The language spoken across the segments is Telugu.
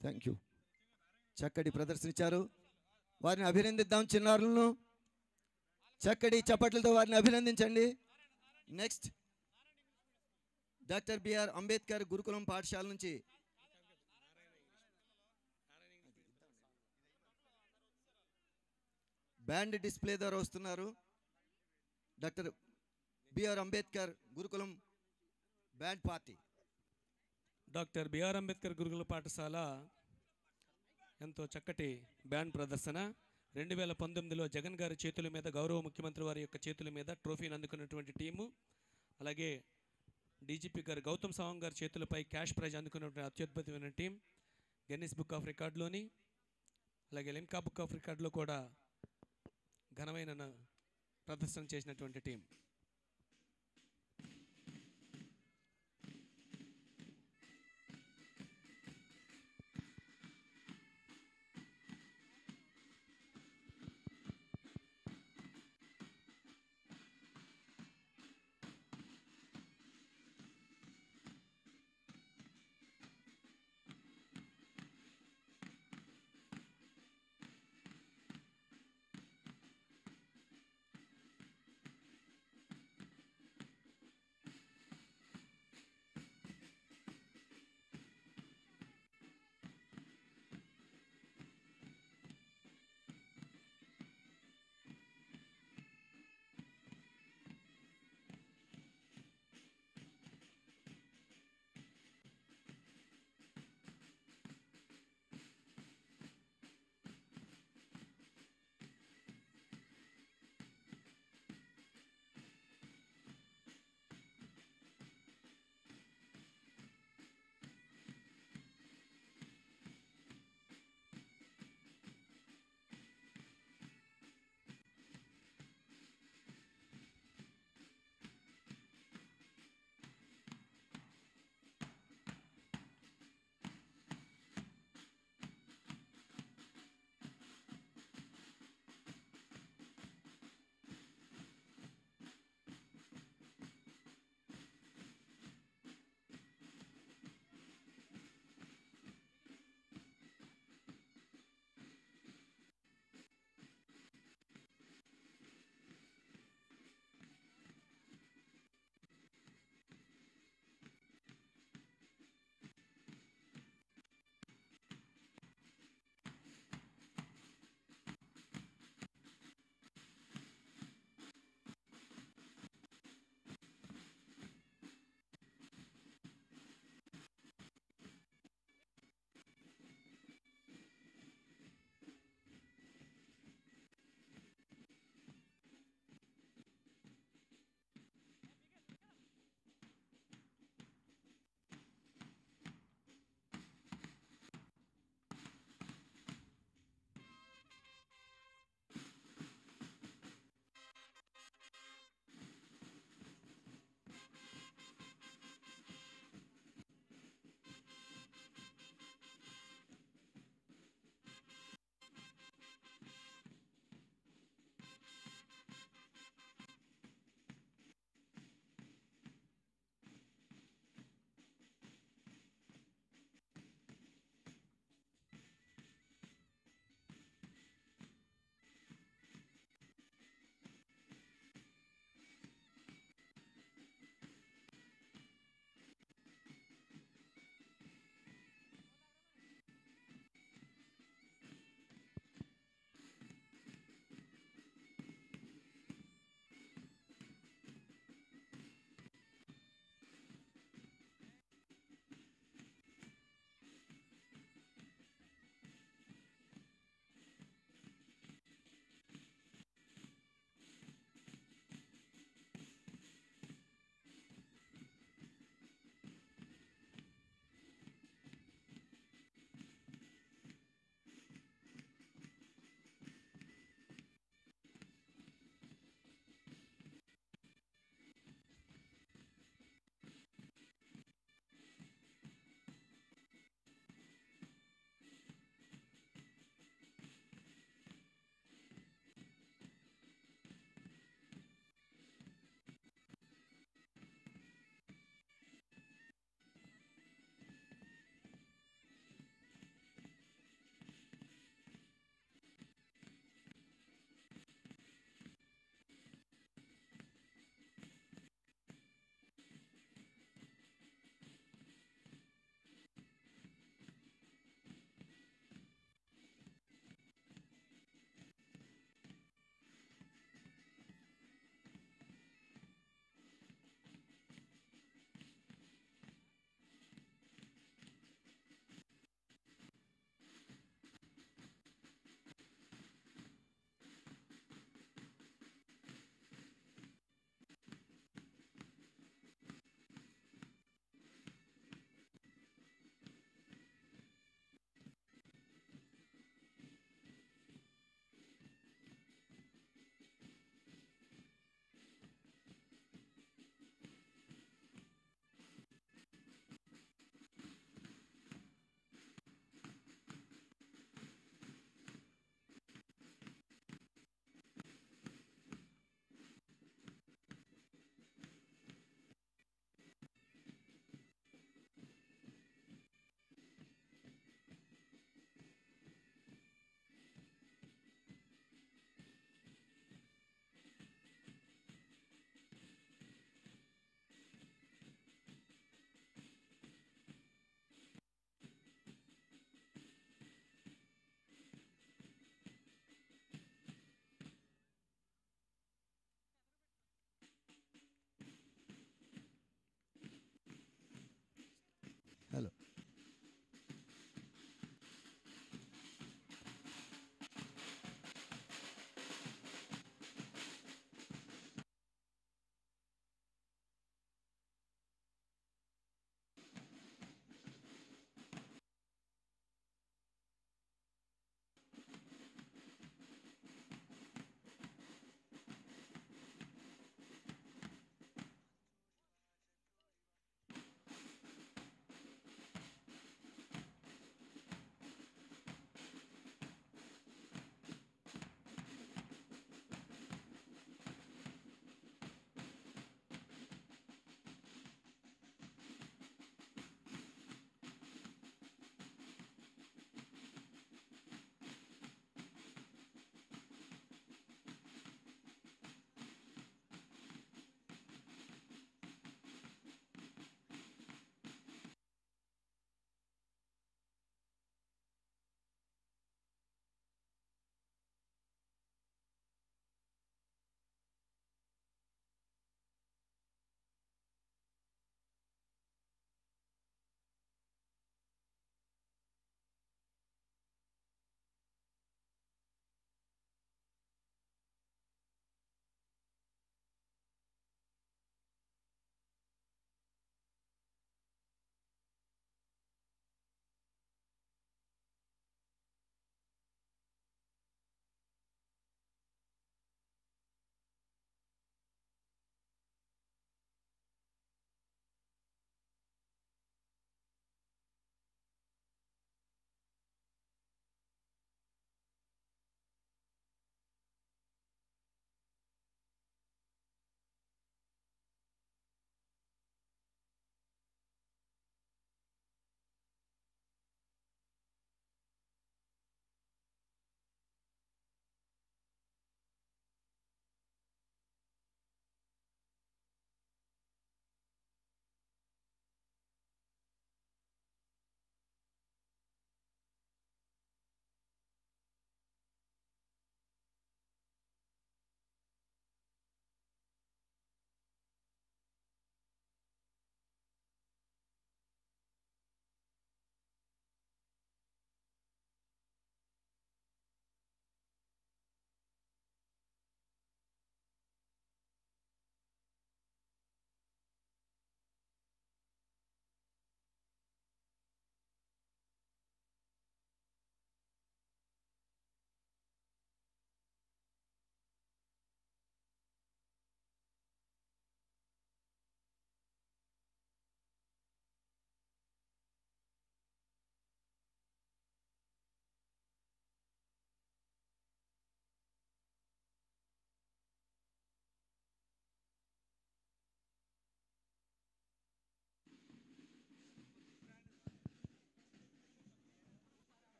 Thank you. చక్కటి ప్రదర్శన ఇచ్చారు. వారిని అభినందిద్దాం. చిన్నారులను చక్కటి చప్పట్లతో వారిని అభినందించండి. నెక్స్ట్ డాక్టర్ బిఆర్ అంబేద్కర్ గురుకులం పాఠశాల నుంచి బ్యాండ్ డిస్ప్లే ద్వారా వస్తున్నారు. Doctor BR Ambedkar Gurukulam band party. Doctor BR Ambedkar గురుకుల పాఠశాల ఎంతో చక్కటి బ్యాండ్ ప్రదర్శన. 2019లో జగన్ గారి చేతుల మీద, గౌరవ ముఖ్యమంత్రి వారి యొక్క చేతుల మీద ట్రోఫీని అందుకున్నటువంటి టీము, అలాగే డీజీపీ గారు గౌతమ్ సవాంగ్ గారి చేతులపై క్యాష్ ప్రైజ్ అందుకున్నటువంటి అత్యద్భుతమైన టీం గిన్నిస్ బుక్ ఆఫ్ రికార్డులోని, అలాగే లిమ్కా బుక్ ఆఫ్ రికార్డులో కూడా ఘనమైన ప్రదర్శన చేసినటువంటి టీం.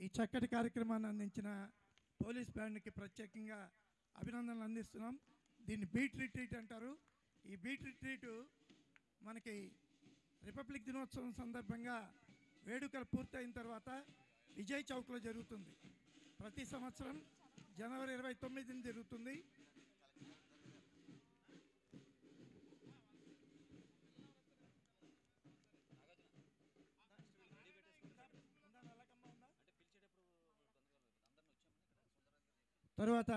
ఈ చక్కటి కార్యక్రమాన్ని అందించిన పోలీస్ బ్యాండ్కి ప్రత్యేకంగా అభినందనలు అందిస్తున్నాం. దీన్ని బీట్ రిట్రీట్ అంటారు. ఈ బీట్ రిట్రీట్ మనకి రిపబ్లిక్ దినోత్సవం సందర్భంగా వేడుకలు పూర్తయిన తర్వాత విజయ్ చౌక్లో జరుగుతుంది. ప్రతి సంవత్సరం జనవరి 29న జరుగుతుంది. తరువాత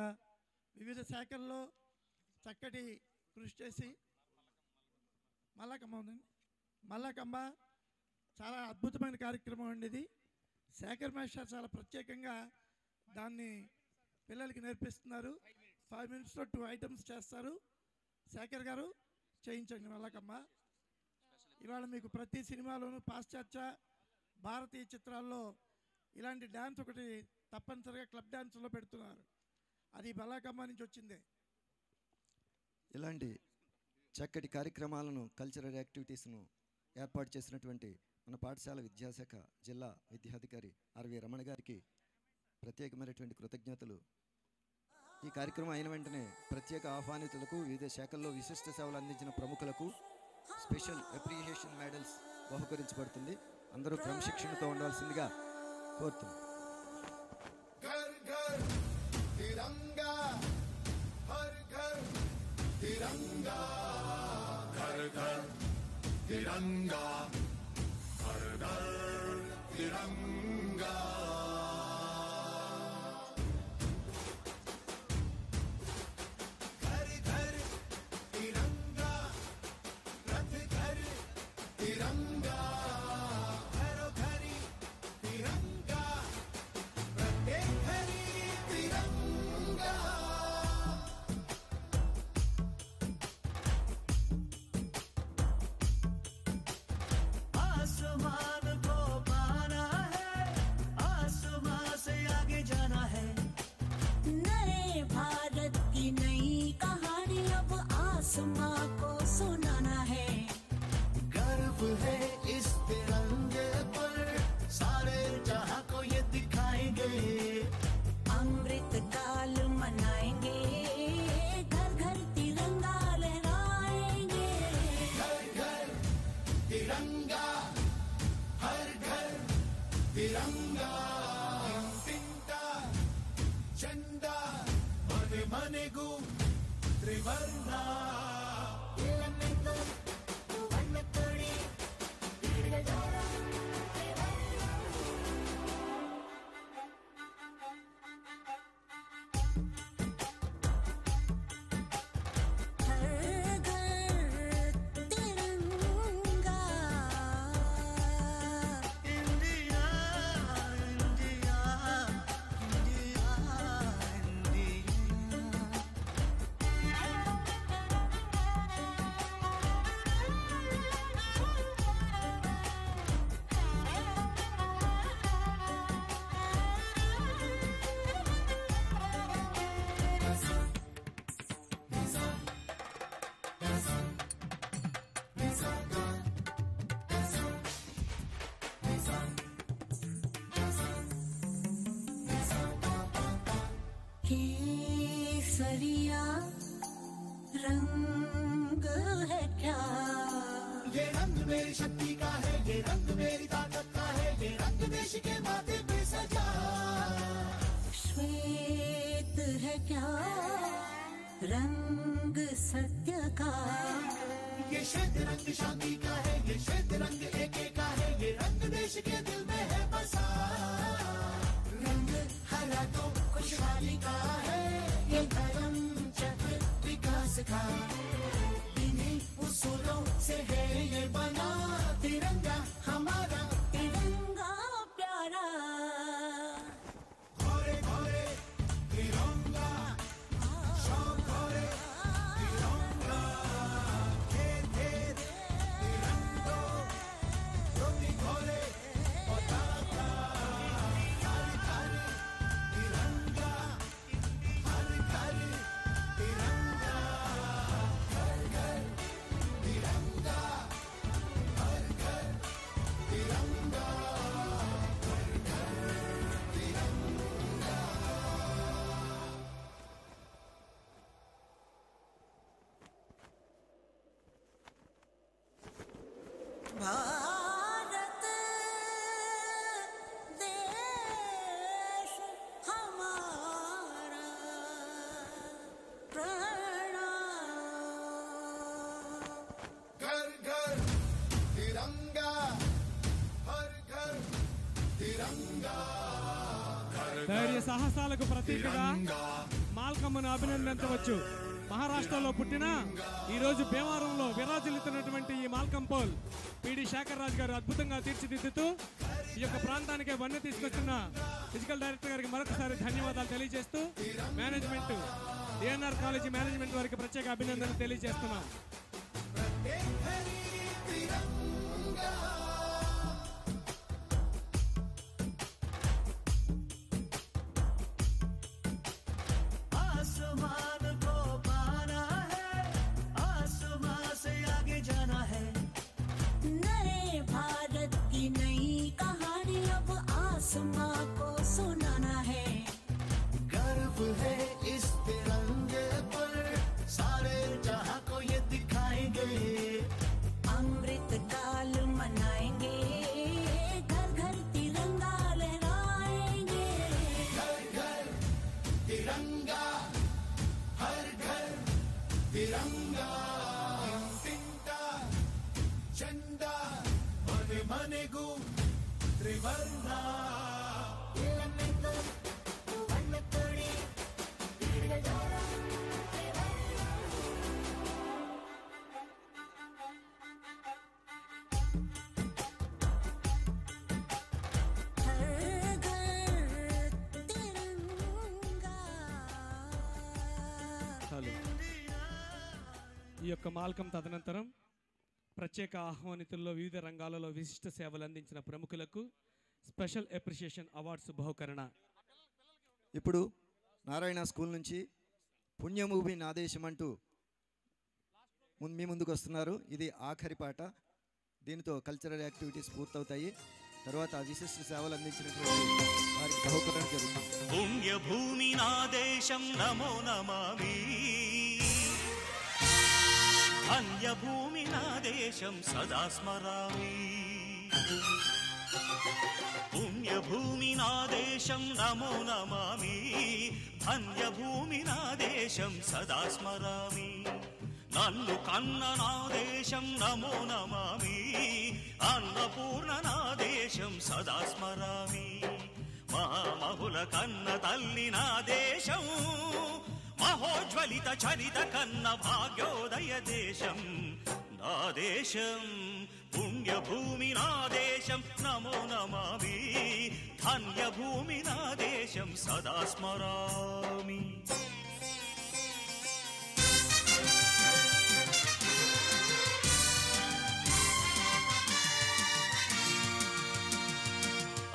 వివిధ శాఖల్లో చక్కటి కృషి చేసి మల్లకంబ చాలా అద్భుతమైన కార్యక్రమం అండి. ఇది శేఖర్ మాస్టర్ చాలా ప్రత్యేకంగా దాన్ని పిల్లలకి నేర్పిస్తున్నారు. 5 minutesలో 2 items చేస్తారు. శేఖర్ గారు చేయించండి మల్లకంబ. ఇవాళ మీకు ప్రతి సినిమాలోనూ పాశ్చాత్య భారతీయ చిత్రాల్లో ఇలాంటి డ్యాన్స్ ఒకటి తప్పనిసరిగా క్లబ్ డ్యాన్స్లో పెడుతున్నారు. అది మల్లకంబ నుంచి వచ్చిందే. ఇలాంటి చక్కటి కార్యక్రమాలను, కల్చరల్ యాక్టివిటీస్ను ఏర్పాటు చేసినటువంటి మన పాఠశాల విద్యాశాఖ జిల్లా విద్యాధికారి ఆర్వి రమణ గారికి ప్రత్యేకమైనటువంటి కృతజ్ఞతలు. ఈ కార్యక్రమం అయిన వెంటనే ప్రత్యేక ఆహ్వానితులకు, వివిధ శాఖల్లో విశిష్ట సేవలు అందించిన ప్రముఖులకు స్పెషల్ అప్రిషియేషన్ మెడల్స్ బహుకరించబడుతుంది. అందరూ క్రమశిక్షణతో ఉండాల్సిందిగా కోరుతున్నాం. तिरंगा हर घर तिरंगा, घर घर तिरंगा, हर घर तिरंगा. घर घर तिरंगा, रथ घर तिरंगा, घरो घरी तिरंगा, प्रत्येक घरी तिरंगा. आसमान को पाना है, आसमान से आगे जाना है. नए भारत की नई कहानी अब आसमां को सुनाना है. गर्व है इस तिरंगे पर, सारे जहां को ये दिखाएंगे. अमृत काल मनाएंगे, घर घर तिरंगा लहराएंगे. घर घर तिरंगा, हर घर तिरंगा. इंटिंटा झंडा मने मनेगू त्रिवर्णा. हर घर तिरंगा. India India India India. केसरिया रंग है क्या? ये रंग मेरी शक्ति का है, ये रंग मेरी ताकत का है, ये रंग देश के माथे पे सजा. श्वेत है क्या? रंग सत्य का. ये श्वेत रंग शांति का है, ये श्वेत रंग एके का है, ये रंग देश के दिल में है बसा. रंग हरा तो खुशहाली का है, ये धर्म चक्र विकास का. इन्हीं उसूलों से है ये बना तिरंगा हमारा. तिरंगा प्यारा. घोरे घोरे तिरंगा, शौक घोरे तिरंगा, घेर घेर तिरंगो ధైర్య సాహసాలకు ప్రతీకగా మాల్కమ్మను అభినందించవచ్చు. మహారాష్ట్రలో పుట్టిన ఈ రోజు భీమవరంలో విరాజిల్లుతున్నటువంటి ఈ మాల్కమ్ పోల్ పిడి శేఖర్ రాజు గారు అద్భుతంగా తీర్చిదిద్దుతూ ఈ యొక్క ప్రాంతానికి వన్నె తీసుకొస్తున్న ఫిజికల్ డైరెక్టర్ గారికి మరొకసారి ధన్యవాదాలు తెలియజేస్తూ మేనేజ్మెంట్ డిఎన్ఆర్ కాలేజీ మేనేజ్మెంట్ వారికి ప్రత్యేక అభినందనలు తెలియజేస్తున్నాం. ఈ యొక్క మాల్కమ్ తదనంతరం ప్రత్యేక ఆహ్వానితుల్లో వివిధ రంగాలలో విశిష్ట సేవలు అందించిన ప్రముఖులకు స్పెషల్ అప్రిషియేషన్ అవార్డ్స్ బహుకరణ. ఇప్పుడు నారాయణ స్కూల్ నుంచి పుణ్యభూమి నాదేశం అంటూ మీ ముందుకు వస్తున్నారు. ఇది ఆఖరి పాట. దీనితో కల్చరల్ యాక్టివిటీస్ పూర్తవుతాయి. తర్వాత విశిష్ట సేవలు అందించినటువంటి వారికి బహుకరణ జరుగుతుంది. పుణ్యభూమి నాదేశం నమో నమామి, ధన్యభూమి నాదేశం సదా స్మరామి. పుణ్యభూమి నాదేశం నమో నమామి, ధన్యభూమి నాదేశం సదా స్మరామి. నన్ను కన్న నాదేశం నమో నమామి, అన్నపూర్ణ నాదేశం సదా స్మరామి. మహామహుల కన్న తల్లి నాదేశం, మహోజ్వలిత చరిత కన్న భాగ్యోదయ దేశం నాదేశం. పుణ్యభూమి నాదేశం నమో నమామి, ధన్యభూమి నాదేశం సదా స్మరామి.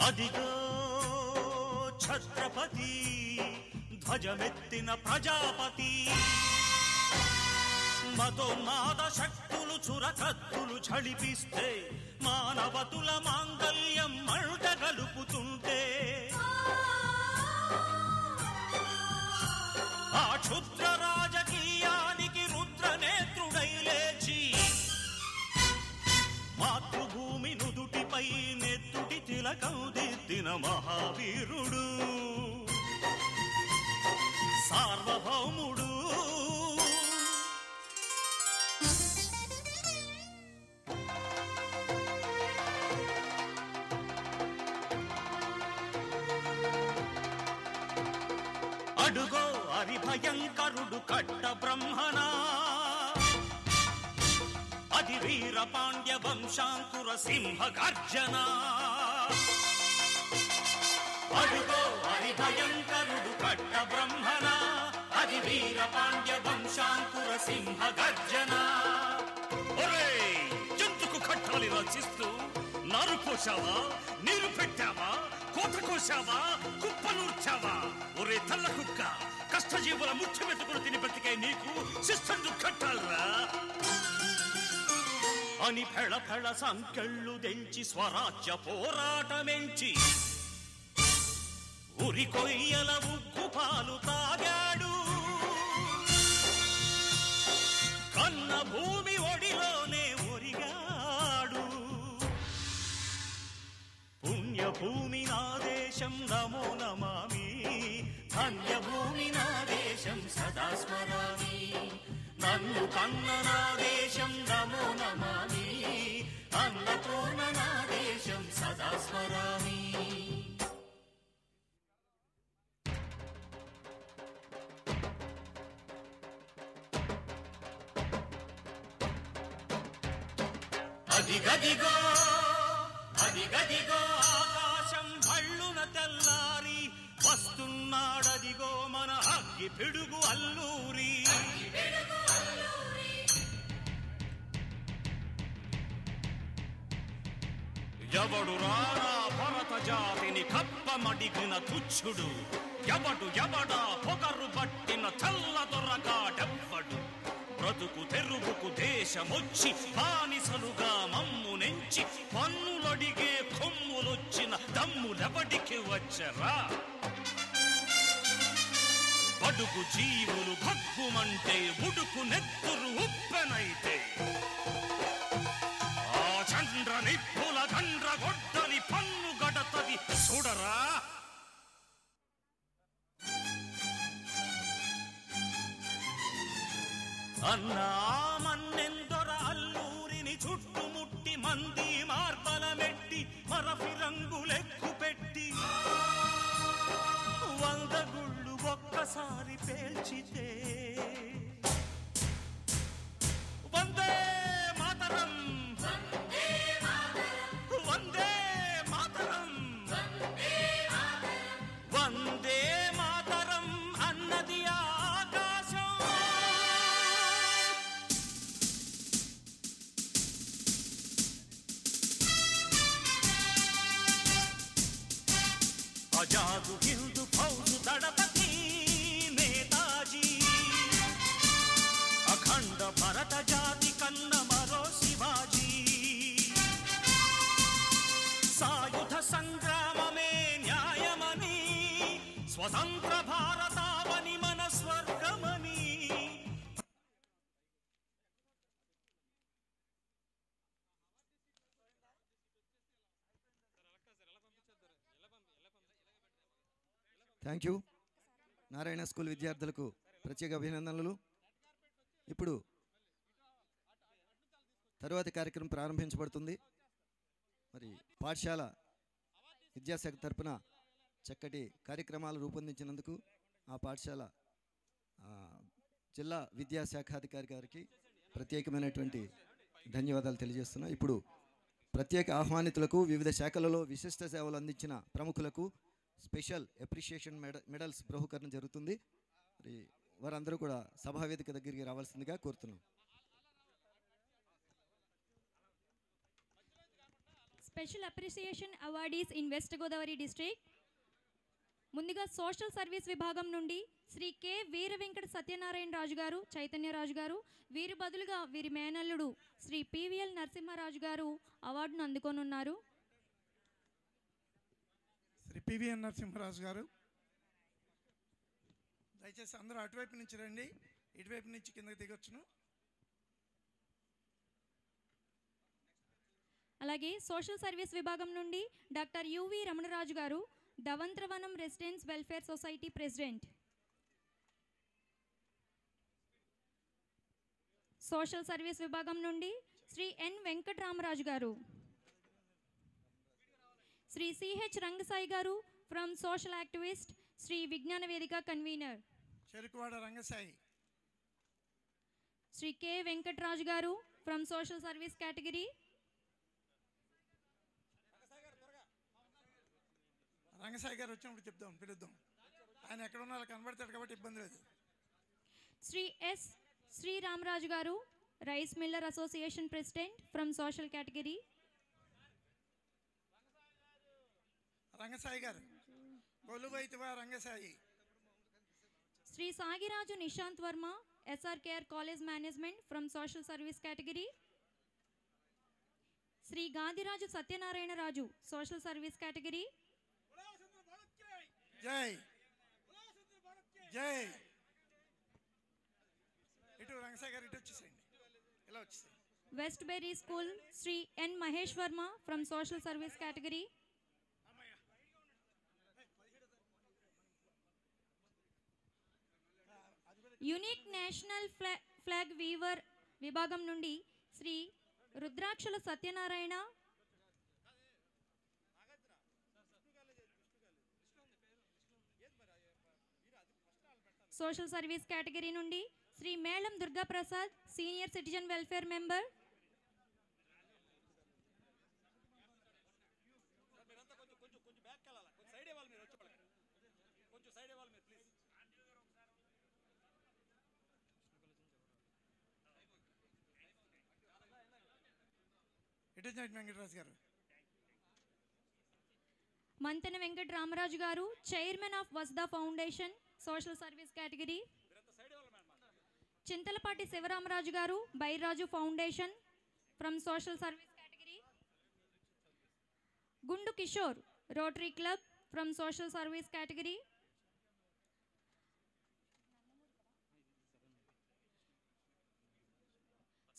అదిగో ఛత్రపతి ధ్వజమెత్తిన ప్రజాపతి, మతోన్మాద శక్తులు చురకత్తులు ఝళిపిస్తే, మానవతుల మాంగల్యం మంట గలుపుతుంటే, ఆ క్షుద్ర రాజకీయానికి రుద్రనేత్రుడై లేచి, మాతృభూమి నుదుటిపై నెత్తుటి తిలకం దిద్దిన మహావీరుడు, సార్వభౌముడు. అడుగో హరిభయంకరుడు కట్ట బ్రహ్మణ, అది వీర పాండ్య వంశాంకుర సింహ గర్జన. అడుగో హరిభయంకరుడు కట్ట బ్రహ్మణ, అది వీర పాండ్య వంశాంకుర సింహ గర్జన. ఒరే జంతుకు కట్టాలి రచిస్తూ నారు పోసావా, నీరు పెట్టావా, కోత కోసావా, కుప్పనూర్చావా? ఒరే తల్ల కుక్క, కష్టజీవుల ముఖ్య మెతుకులు తిని బ్రతికే నీకు శిస్తందు కట్టాలరా అని ఫెళ ఫెళ సంకెళ్ళు తెంచి స్వరాజ్య పోరాటమెంచి, ఉరి కొయ్యల ఉగ్గు పాలు తాగాడు, కన్న భూమి ఒడిలోనే ఒరిగాడు. పుణ్యభూమి నాదేశం నమో నమామి, ధన్యభూమి నాదేశం సదా స్మరామి. నన్ను కన్న నాదేశం నమో నమామి, అన్నపూర్ణ నాదేశం సదా స్మరామి. అదిగదిగో అదిగదిగో ఆకాశం భళ్ళున తెల్లారి వస్తున్నాడదిగో మన అగ్గి పిడుగు అల్లూరి. ఎవడు రానా భరత జాతిని కప్పమడిగిన తుచ్చుడు, ఎవడా పొగరు పట్టిన చల్ల దొరగాడెవ్వడు. బ్రతుకు తెరుగుకు దేశమొచ్చి బానిసలుగా మమ్ము నెంచి పన్నులడిగే కొమ్ములొచ్చిన దమ్ములెవడికి వచ్చరా? బడుగు జీవులు భగ్గుమంటే ఉడుకు నెత్తురు ఉప్పెనైతే ఆ చంద్ర నిప్పుల గండ్ర గొడ్డలి పన్ను గడతది చూడరా. అన్నా మన్నెందొర అల్లూరిని చుట్టుముట్టి మంది మార్బలమెట్టి మరఫి రంగులెక్కు పెట్టి 100 గుళ్ళు ఒక్కసారి పేల్చితే వందే మాతరం వందే మాతరం వందే మాతరం అన్నది ఆకాశం. ఆజాదు హిందూ ఫౌజు దళపతి నేతాజీ, అఖండ భరత జాతి కన్న మరో శివాజీ. సాయుధ సంగ్రామమే న్యాయమని, స్వతంత్ర భారతావని మన స్వర్గమని. Thank you. నారాయణ స్కూల్ విద్యార్థులకు ప్రత్యేక అభినందనలు. ఇప్పుడు తరువాతి కార్యక్రమం ప్రారంభించబడుతుంది. మరి పాఠశాల విద్యాశాఖ తరపున చక్కటి కార్యక్రమాలు రూపొందించినందుకు ఆ పాఠశాల జిల్లా విద్యాశాఖాధికారి గారికి ప్రత్యేకమైనటువంటి ధన్యవాదాలు తెలియజేస్తున్నా. ఇప్పుడు ప్రత్యేక ఆహ్వానితులకు, వివిధ శాఖలలో విశిష్ట సేవలు అందించిన ప్రముఖులకు స్పెషల్ అప్రిషియేషన్ మెడల్స్ బహుకరణ జరుగుతుంది. మరి వారందరూ కూడా సభావేదిక దగ్గరికి రావాల్సిందిగా కోరుతున్నాం. Special appreciation awardees in west Godavari district. ముందుగా సోషల్ సర్వీస్ విభాగం నుండి శ్రీ కె వీర వెంకట సత్యనారాయణ రాజు గారు, చైతన్యరాజు గారు, వీరి బదులుగా వీరి మేనల్లుడు శ్రీ పివిఎల్ నరసింహరాజు గారు అవార్డును అందుకోనున్నారు. శ్రీ పివిఎన్ నరసింహరాజు గారు, దయచేసి అందరూ అటువైపు నుంచి రండి, ఇటువైపు నుంచి కిందకి దిగొచ్చును. అలాగే సోషల్ సర్వీస్ విభాగం నుండి డాక్టర్ యువి రమణరాజు గారు, దవంత్రవనం residence welfare society president. Social service విభాగం నుండి శ్రీ ఎన్ వెంకటరామరాజు గారు, శ్రీ సిహెచ్ రంగసాయి గారు ఫ్రమ్ సోషల్ యాక్టివిస్ట్, శ్రీ విజ్ఞాన వేదిక కన్వీనర్. చెరుకువాడ రంగసాయి. శ్రీ కె వెంకటరాజు గారు from social service category. Rangasai గారు వచ్చినప్పుడు చెప్దాం, పిలుద్దాం. ఆయన ఎక్కడ ఉన్నారో కనబడతాడు కాబట్టి ఇబ్బంది లేదు. శ్రీ ఎస్ శ్రీరామరాజు గారు, rice miller association president from social category. Rangasai గారు, కొలువైతివా Rangasai. Shri Sagiraju Nishant Varma, SRKR college management from social service category. Shri Gadiraju Satyanarayana Raju, social service category. జై జై. ఇటు రంగసాయి గారు ఇటు వచ్చేసేయండి, ఇలా వచ్చేసేయండి. West berry school Shri N Mahesh Varma from social service category. Unique national flag weaver విభాగం నుండి Shri Rudrakshala Satyanarayana. Social service category నుండి Shri Melam Durga Prasad, senior citizen welfare member. ఇటు వెంకటరాజు గారు. మంతెన వెంకట రామరాజు గారు, chairman of Vasda foundation social service category. Chintalapati Sivaramaraju గారు, Byraju foundation from social service category. Gundu Kishore, rotary club from social service category.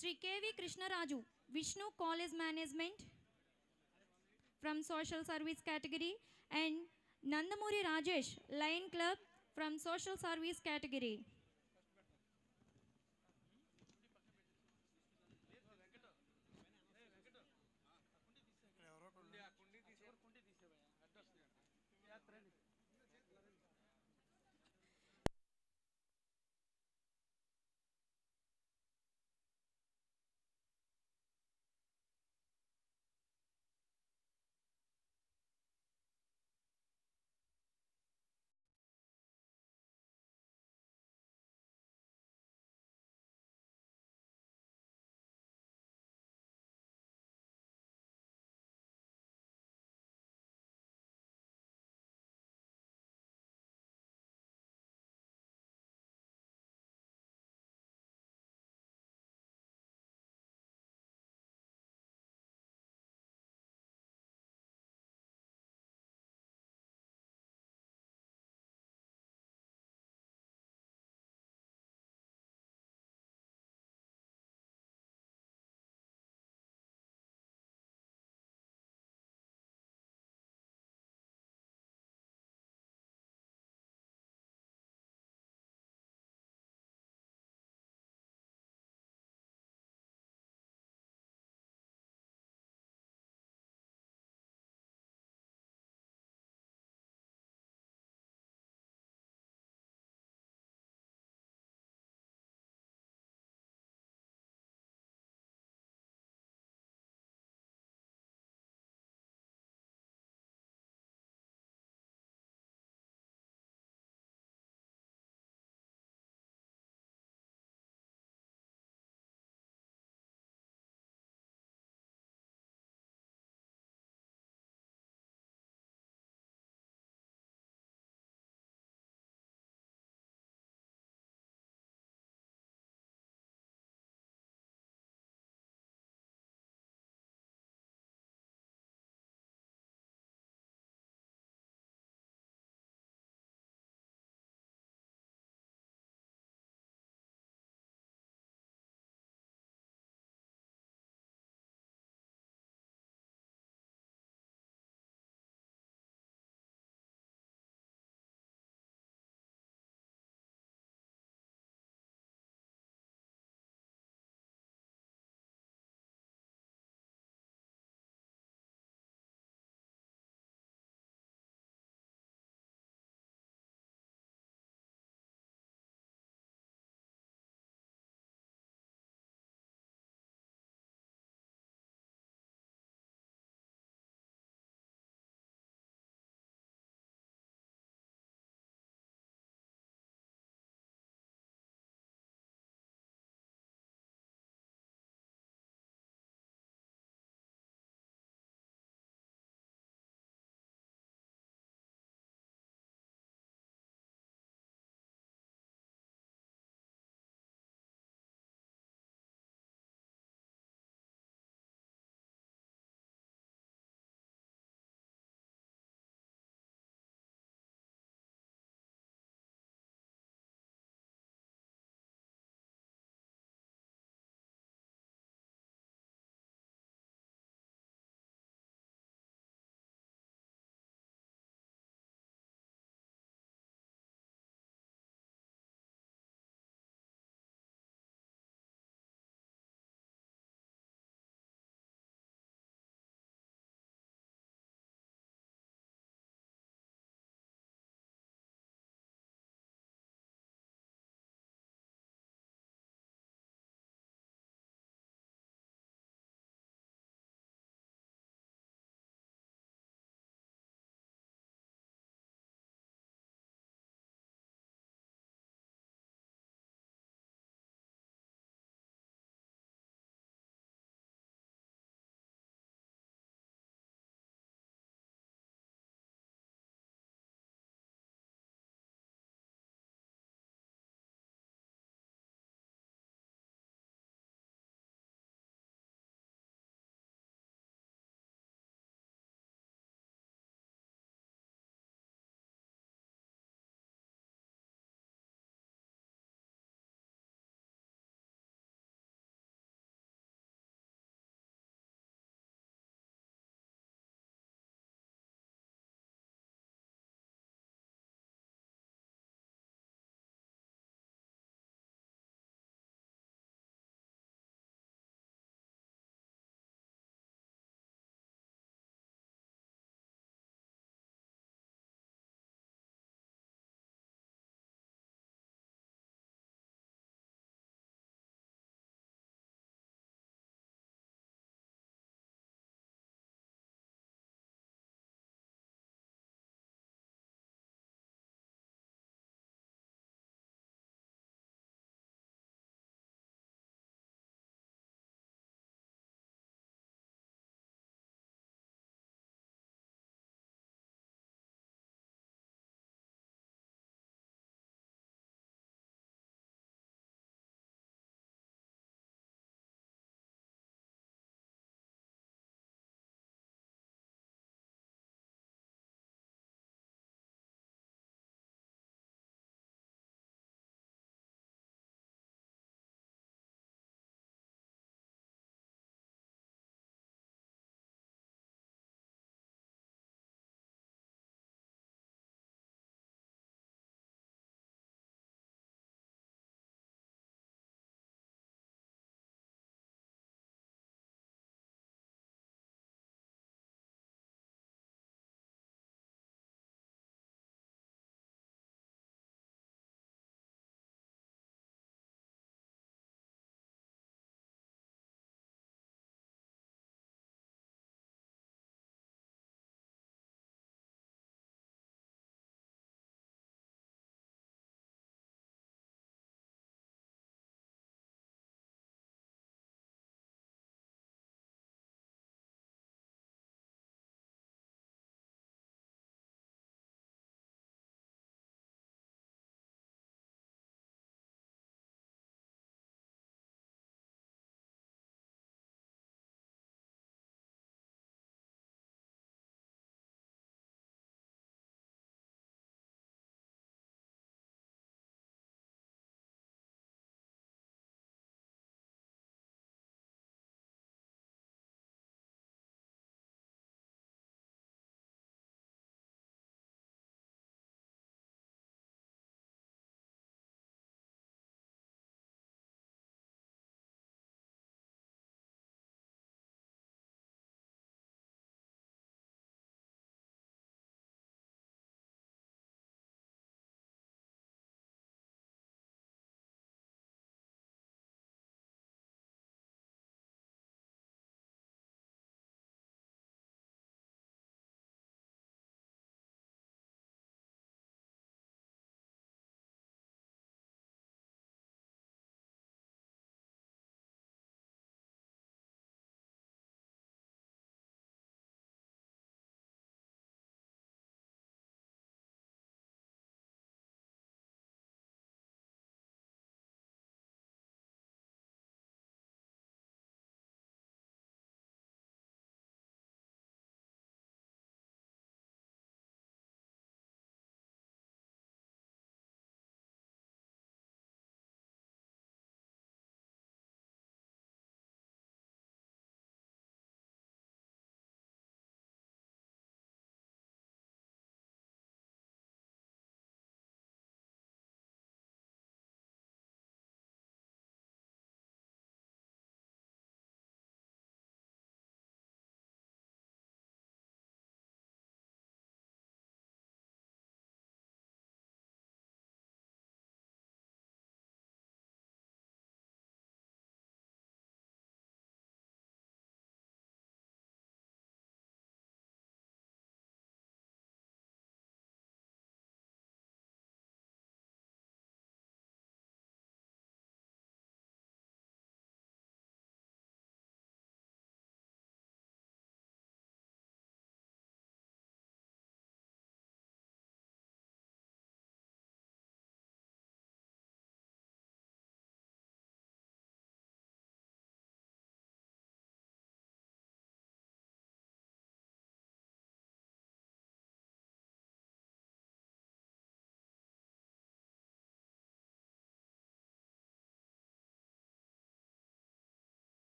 Shri KV Krishnaraju, Vishnu college management from social service category, and Nandamuri Rajesh, Lion Club from social service category.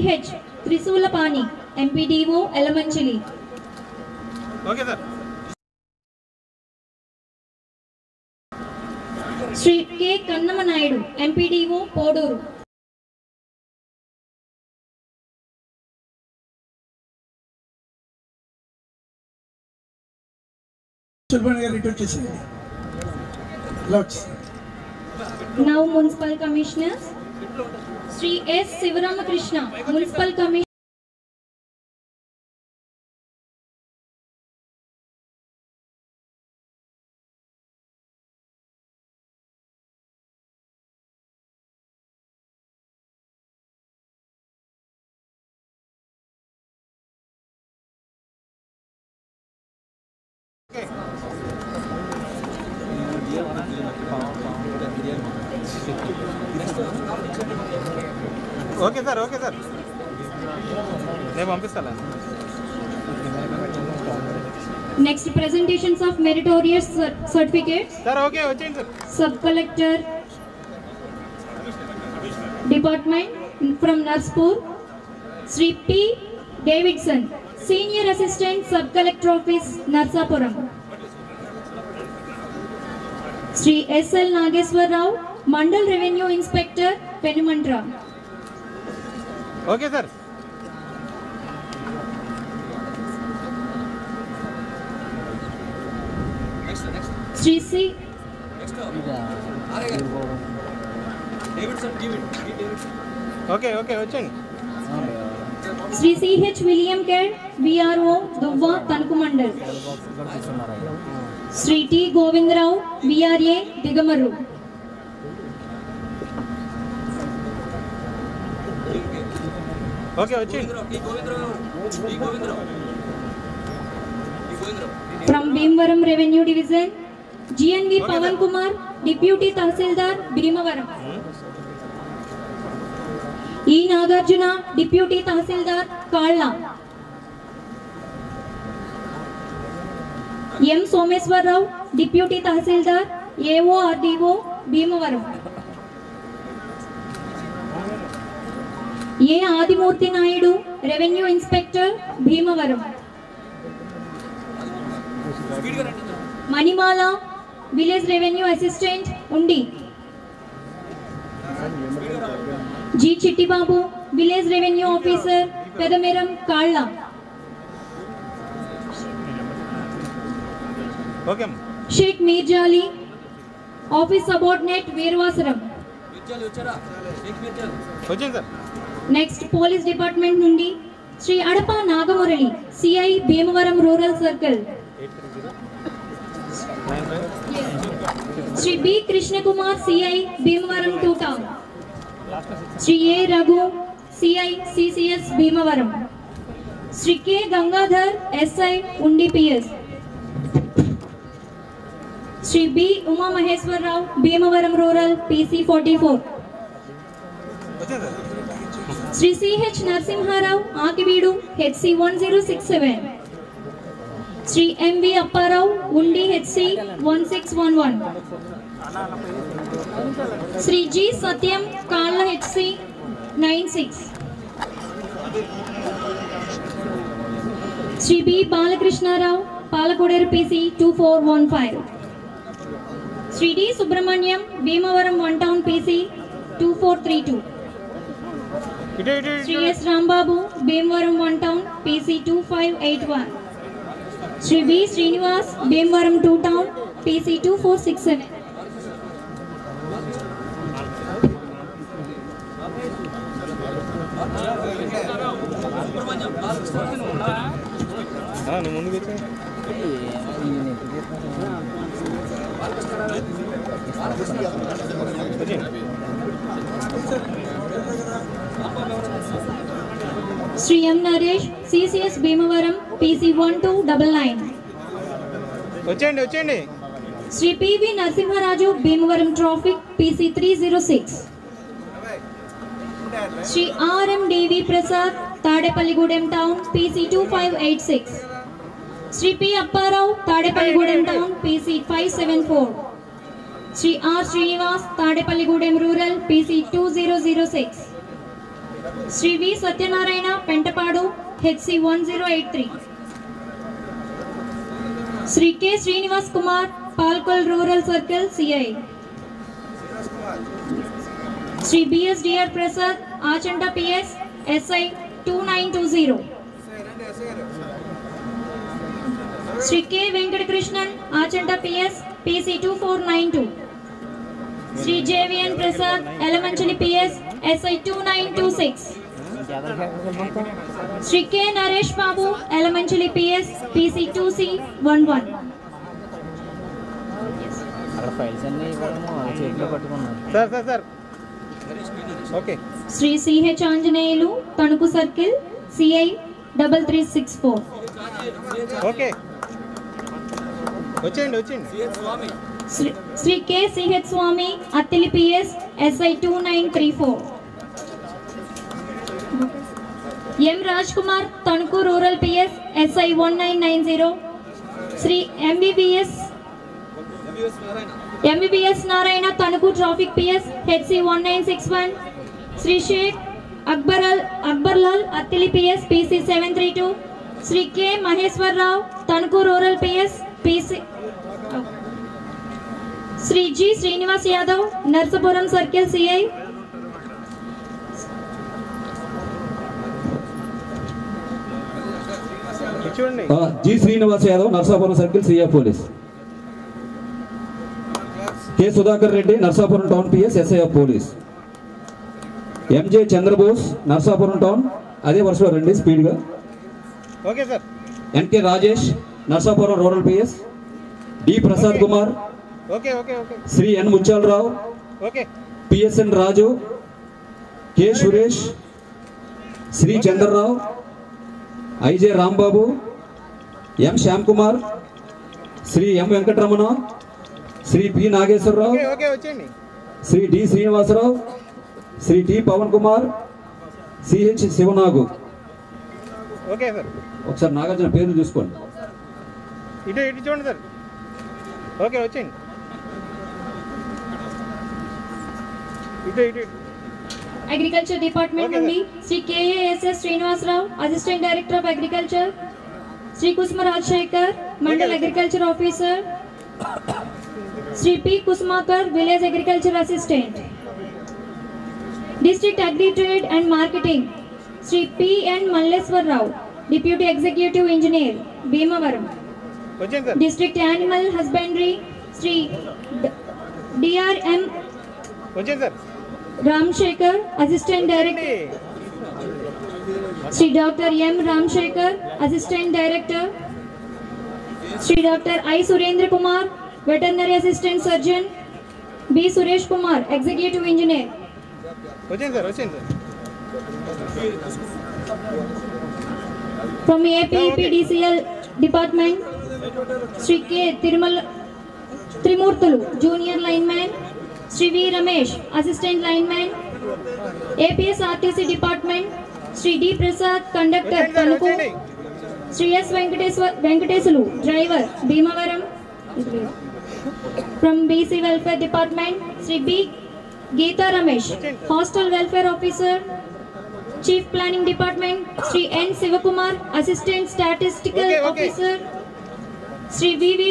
CH Trishulapani MPDO Elamanchili. Okay sir. Shri K Kannama Naidu MPDO Poduru. Now municipal commissioners, Sri S. Sivaramakrishna, municipal commissioner. Okay sir, okay sir, నేను పంపిస్తాను. Next presentations of meritorious certificates. Sir okay వచ్చేయండి sir. Sub Collector Department from Narspur, Sri P. Davidson, Senior Assistant Sub Collector Office, Narsapuram. Sri S. L. Nageswar Rao, Mandal Revenue Inspector, Penumantra. Okay sir. Sri C. Okay okay వచ్చేయండి. Sri C.H. William Kerr, VRO, Duvva, Tanku Mandal. Sri T. Govindrao, VRA, Digamaru. Okay వచ్చేయండి. From Bhimavaram Revenue Division, GNV Pavan Kumar, Deputy Tahsildar, Bhimavaram. E. Nagarjuna, Deputy Tahsildar, Kalla. M. Someswar Rao, Deputy Tahsildar, AO RDO, Bhimavaram. A. Adimurti Naidu, Revenue Inspector, Bhimavaram. Manimala, Village Revenue Assistant, Undi. G. Chittibabu, Village Revenue Officer, Pedameram, Kalla. Okay అమ్మ. Sheikh Mirjali, Office Subordinate, Veervasaram. వచ్చేయండి సార్. Next, Police Department నుండి Sri Adapa Nagamurali, CI, Bhimavaram Rural Circle. Sri B. Krishna Kumar, CI, Bhimavaram 2 Town. Sri A. Raghu, CI, CCS, Bhimavaram. Sri K. Gangadhar, SI, Undi PS. Sri B. Uma Maheswar Rao, Bhimavaram Rural, PC 44. వచ్చేయండి sir. Sri C.H. Narsimha Rao, Akividu, HC 1067. Sri M.V. Apparao, Undi, HC 1611. Sri G. Satyam, Kalla, HC 96. Sri B. Balakrishna Rao, Palakoderu PC 2415. Sri D. Subramanyam, Bhimavaram 1 Town PC 2432. ఇటు ఇటు Sri S. Rambabu, Bhimavaram 1 Town, PC 2581. Sri B. Srinivas, Bhimavaram 2 Town, PC 2467. నువ్వు ముందుకు వచ్చా. వచ్చేయండి. Sri M. Naresh, CCS Bhimavaram, PC 1299. వచ్చేయండి వచ్చేయండి. Sri P.V. Narsimharaju, Bhimavaram Traffic, PC 306. Sri R.M. D.V. Prasad, Tadepalligudem Town, PC 2586. Sri P. Apparao, Tadepalligudem Town, PC 574. Sri R. Srinivas, Tadepalligudem Rural, PC 2006. Shri V Satyanarayana Pentapadu HC 1083. Shri K Srinivas Kumar Palakol rural circle CI. Shri BSDR Prasad Achanta PS SI 2920. Shri K Venkatakrishnan Achanta PS PC 2492. Shri JVN Prasad Elamanchili PS SI 2926. Shri K Naresh Babu Elamanchili PS PC 2C11. Shri CH Anjaneyulu Tanuku circle CI 3364. Shri K CH Swamy Attili PS SI 2934. M Raj Kumar Tanuku rural PS SI 1990. Shri MBBS Narayana Tanuku traffic PS HC 1961. Shri Sheikh Akbarlal Attili PS PC 732. Shri K Maheswararao Tanuku rural PS PC. Shri G Srinivas Yadav Narsapuram circle CI. G Srinivas Yadav Narsapuram circle CI police. K Sudhakar Reddy Narsapuram town PS SI police. MJ Chandrabose Narsapuram town అదే వరుసలో రండి స్పీడ్గా. NK Rajesh Narsapuram rural PS. D Prasad Kumar. Shri N Mutyalarao PSN Raju. K Suresh. Shri Chandrarao. IJ Rambabu. M Shyam Kumar. Shri M Venkataramana. Shri P Nageswararao. Shri D Srinivasarao. Shri T Pavan Kumar. CH Sivanagu. ఒకసారి నాగార్జున పేర్లు చూసుకోండి. చూడండి సార్. వచ్చేయండి. అగ్రికల్చర్ డిపార్ట్మెంట్ నుండి Shri KASS Srinivasarao assistant director of agriculture. Shri Kusuma Rajasekhar mandal agriculture officer. Shri P Kusumakar village agriculture assistant. District agri trade and marketing Shri PN Malleswararao deputy executive engineer Bhimavaram. District animal husbandry Shri DRM Ramasekhar assistant director. Shri doctor M Ramasekhar assistant director. Shri doctor I Surendra Kumar veterinary assistant surgeon. B Suresh Kumar executive engineer. From APPDCL department Shri K Trimurthulu junior lineman. Shri V Ramesh assistant lineman. APSRTC department Shri D Prasad conductor Tanuku. Shri S Venkatesulu driver Bhimavaram. From BC welfare department Shri B Geetha Ramesh hostel welfare officer. Chief planning department Shri N Sivakumar assistant statistical officer. Shri VV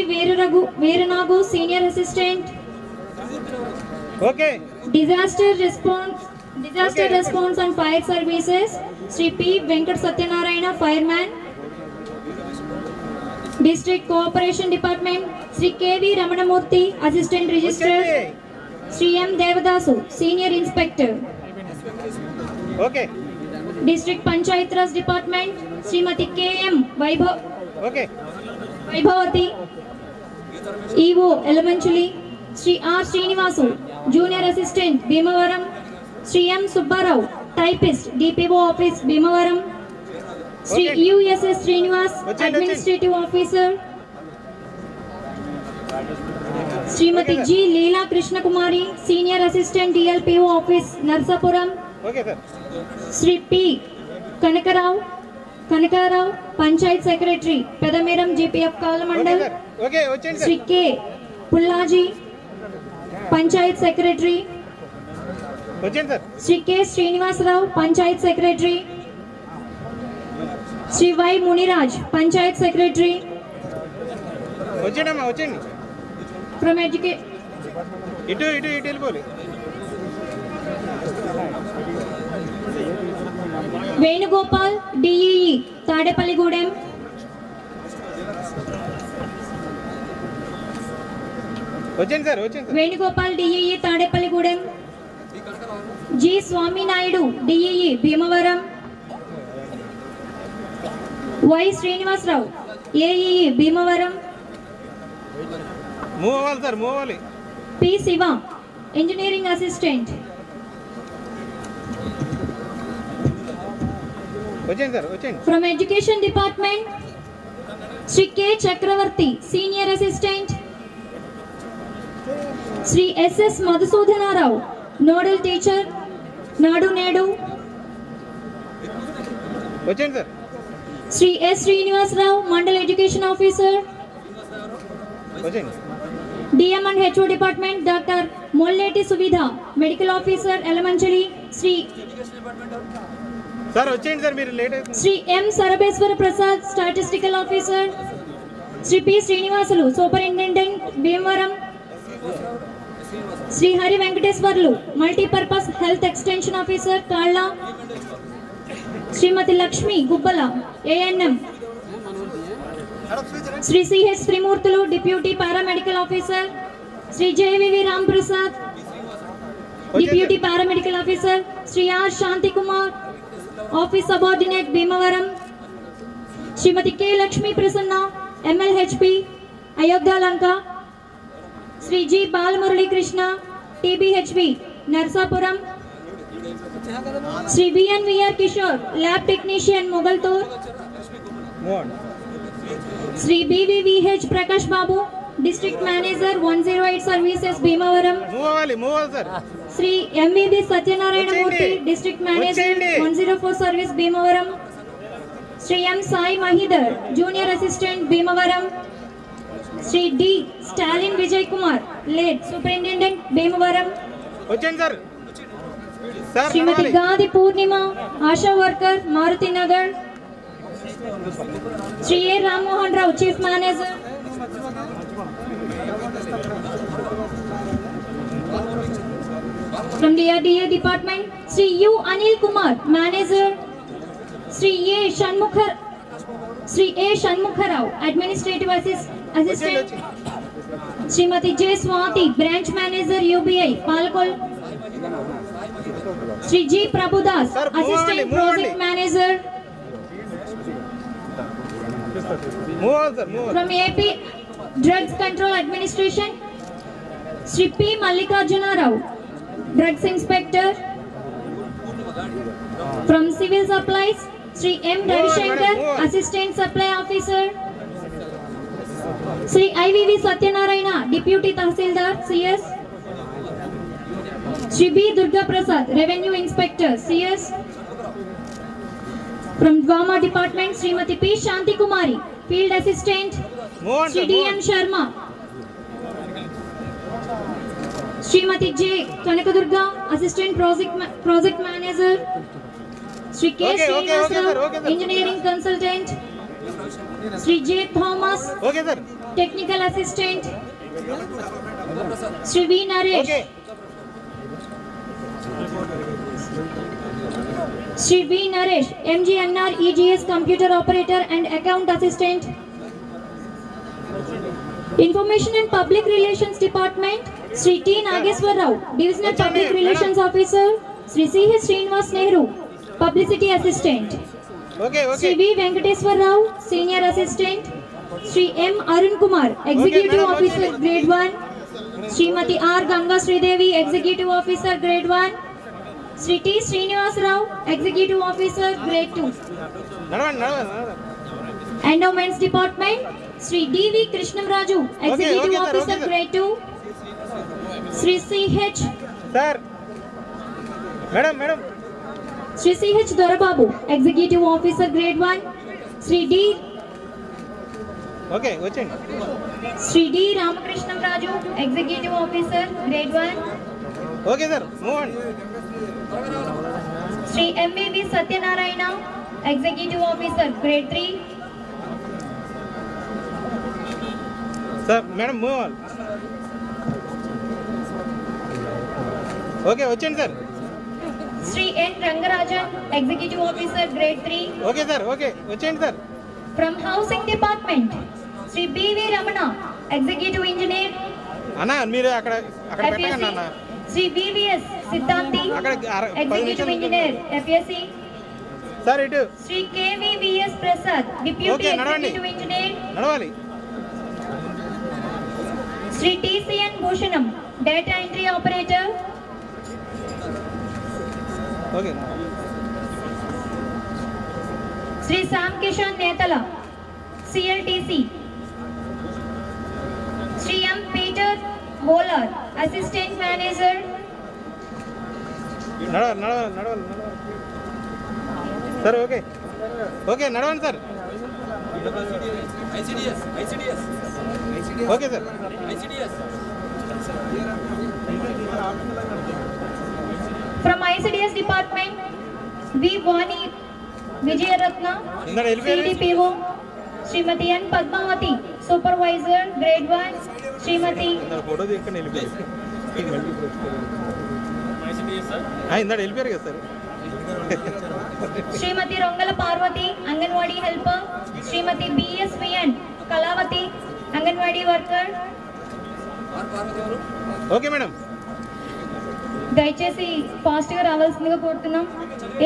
Veeranagu senior assistant. Disaster response and fire services Shri P Venkata Satyanarayana fireman. District cooperation department Shri KV Ramanamurthy assistant registrar. Shri M Devadasu senior inspector. District panchayat raj department Shrimati KM Vaibhavati EO Yelamanchili. Shri R Srinivasu junior assistant Bhimavaram. Shri M Subbarao typist DPO office Bhimavaram. Shri USS Srinivas administrative officer. Shrimati G Leela Krishnakumari senior assistant DLPO office Narsapuram. Shri P Kanakarao panchayat secretary Pedameram GPF కాలమండల్. Shri K Pullaji panchayat secretary. వచ్చేయండి sir. Shri K Srinivasarao panchayat secretary, Shri Y Muniraj panchayat secretary. వచ్చేయండి అమ్మా, వచ్చేయండి. ఫ్రమ్ ఎడ్యుకే ఇటు ఇటు ఇటు వెళ్ళిపోవాలి. వేణుగోపాల్ డిఈఈ తాడేపల్లిగూడెం. వచ్చేయండి సార్, వచ్చేయండి sir. Venugopal DEE Tadepalligudem. G Swaminaidu DEE Bhimavaram. Y Srinivasarao AEE Bhimavaram. Move అవ్వాలి సార్, మూవ్ అవ్వాలి. P Siva engineering assistant. వచ్చేయండి సార్, వచ్చేయండి. From education department Shri K Chakravarthi senior assistant. Shri SS Madhusudanarao nodal teacher Nadu Nedu. వచ్చేయండి sir. Shri S Srinivasarao mandal education officer. వచ్చేయండి. DM and HO department doctor Molleti Suvidha medical officer Yelamanchili. Shri sir వచ్చేయండి సార్, మీరు లేట్ అవుతుంది. Shri M Sarabeswara Prasad statistical officer. Shri P Srinivasulu superintendent Bhimavaram. Shri Hari Venkateswarlu multipurpose health extension officer Kalla. Shrimati Lakshmi Gubbala ANM. Shri CH Trimurthulu deputy paramedical officer. Shri JVV Ram Prasad deputy paramedical officer. Shri R Shanti Kumar office subordinate Bhimavaram. Shrimati K Lakshmi Prasanna MLHP Ayodhya Lanka. Shri G Balamuralikrishna TBHB Narsapuram. Shri BNVR Kishore lab technician Mogalthur. Shri BVVH Prakash Babu district manager 108 services Bhimavaram. Move అవ్వాలి, మూవ్ అవ్వాలి sir. Shri MVB Satyanarayana Murthy district manager 104 service Bhimavaram. Shri M Sai Mahidhar junior assistant Bhimavaram. Shri D Stalin Vijay Kumar late superintendent Bhimavaram. వచ్చేయండి sir. Sir Shrimati Gadi Purnima Asha worker Maruti Nagar. Shri A Rammohan Rao chief manager. From DRDA department Shri U Anil Kumar manager. Shri A Shanmukharao administrative assistant. Shrimati J Swathi branch manager UBI Palakol. Shri G Prabhudas assistant project manager. Move అవ్వాలి sir, move. From AP drugs control administration Shri P Mallikarjuna Rao drugs inspector. From civil supplies Shri M Ravishankar assistant supply officer. Shri IVV Satyanarayana deputy tahsildar CS. Shri B Durga Prasad revenue inspector CS. From drama department Shrimati P Shanti Kumari field assistant. Shri DM Sharma. Shrimati J Kanakadurga assistant project manager. Shri K Srinivasa Rao engineering consultant. Shri J Thomas technical assistant. Shri V Naresh. Shri V Naresh MGNR EGS computer operator and account assistant. Information and public relations department Shri T Nageswararao divisional public relations officer. Shri CH Srinivas Nehru publicity assistant. Shri V Venkateswararao senior assistant. Shri M Arun Kumar executive officer grade 1. Shrimati R Ganga Sridevi executive officer grade 1. Shri T Srinivasarao executive officer grade 2. Endowments department Shri DV Krishnamraju executive officer grade 2. Shri CH Shri CH Dorababu executive officer grade 1. Shri D Shri D Ramakrishnamraju executive officer grade 1. Okay sir, move on. Sri MVV Satyanarayana, Executive Officer, Grade 3. Sir, madam, move on. Okay, వచ్చేయండి sir. Sri N. Rangarajan, Executive Officer, Grade 3. Okay sir, okay వచ్చేయండి sir. From Housing Department, Sri B.V. Ramana, Executive Engineer. అన్న మీరు అక్కడ పెట్టకండి FSC, అన్న. Sri VVS Siddhanti, Executive Engineer, FSC. Sir ఇటు Sri KVVS Prasad, Deputy Okay, నడవండి. Executive Engineer. నడవాలి. Sri TCN Bhushanam, Data Entry Operator. Okay. Sri Sam Kishan Netala, CLTC. Sri M. Peter Bowler, Assistant Manager. నడవాలి నడవాలి నడవాలి నడవాలి. సార్ ఓకే ఓకే నడవండి sir. Okay sir. From ICDS Department, V. Vani Vijayaratna, ఇందాక వెళ్ళిపోయారు. CDPO. Srimati N. Padmavati, Supervisor, Grade 1. Srimati photo తీసుకొని వెళ్ళిపోయారు. ఇందాక వెళ్ళిపోయారు కదా sir. Srimati Rongala Parvati, Anganwadi Helper. Srimati BSVN Kalavati, Anganwadi Worker. Okay madam. దయచేసి ఫాస్ట్గా రావాల్సిందిగా కోరుతున్నాం.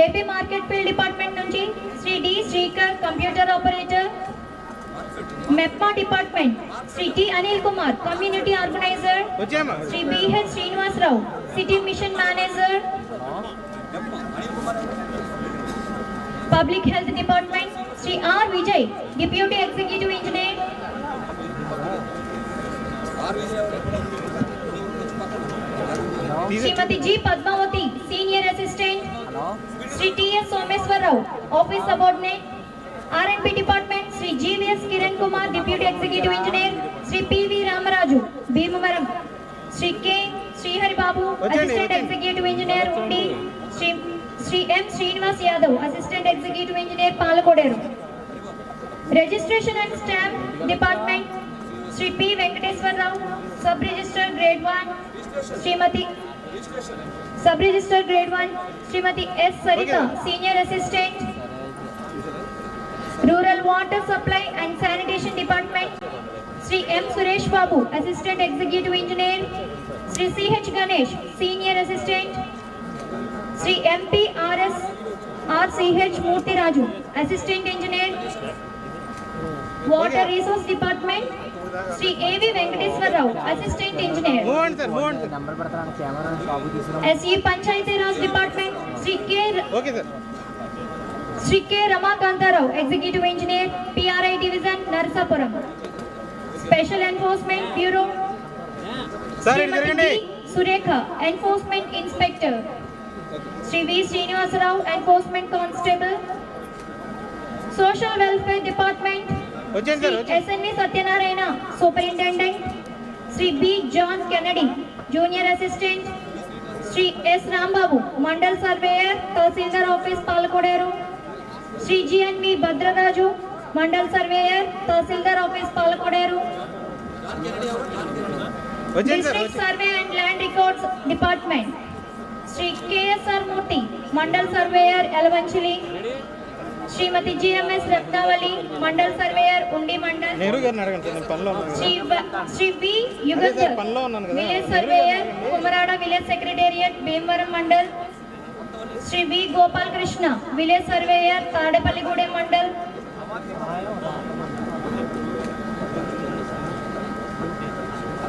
ఏపీ మార్కెట్ ఫీల్డ్ డిపార్ట్మెంట్ నుంచి Shri D Srikar, computer operator. MEPMA department Shri T Anil Kumar, community organiser. వచ్చామా. Shri BH Srinivasarao, city mission manager. Public health department Shri R Vijay, deputy executive engineer. Shrimati G Padmavathi, senior assistant. Shri TS Someswararao, office subordinate. R and B department Shri GVS Kiran Kumar, deputy executive engineer. Shri PV Ramaraju, Bhimavaram. Shri K Srihari Babu, assistant executive engineer Undi. Shri M Srinivas Yadav, assistant executive engineer, Palakoderu. Registration and stamp department Shri P Venkateswararao, sub register grade 1. Shrimati sub register grade 1. Shrimati S Saritha, senior assistant. Rural water supply and sanitation department Shri M Suresh Babu, assistant executive engineer. Shri CH Ganesh, senior assistant. Shri MPRS RCH Murthyraju, assistant engineer. Water resource department Shri AV Venkateswararao, assistant engineer. SE Panchayati Raj department Shri K Ramakantharao, executive engineer, PRI division, Narasapuram. Special enforcement bureau Shrimati D Surekha, enforcement inspector. Shri V Srinivasarao, enforcement constable. Social welfare department SNV Satyanarayana, superintendent. Shri B John Kennedy, junior assistant. Shri S Rambabu, mandal surveyor, tahsildar office, Palakoderu. Shri GNV Bhadraraju, mandal surveyor, tahsildar office, Palakoderu. District survey and land records department Shri KSR Murthy, mandal surveyor, Yelamanchili. Shrimati GMS Ratnavali, mandal surveyor, Undi mandal. Shri V Yugandhar, village surveyor, Kumarada village secretariat, Bhimavaram mandal. Shri V Gopal Krishna, village surveyor, Tadepalligudem mandal.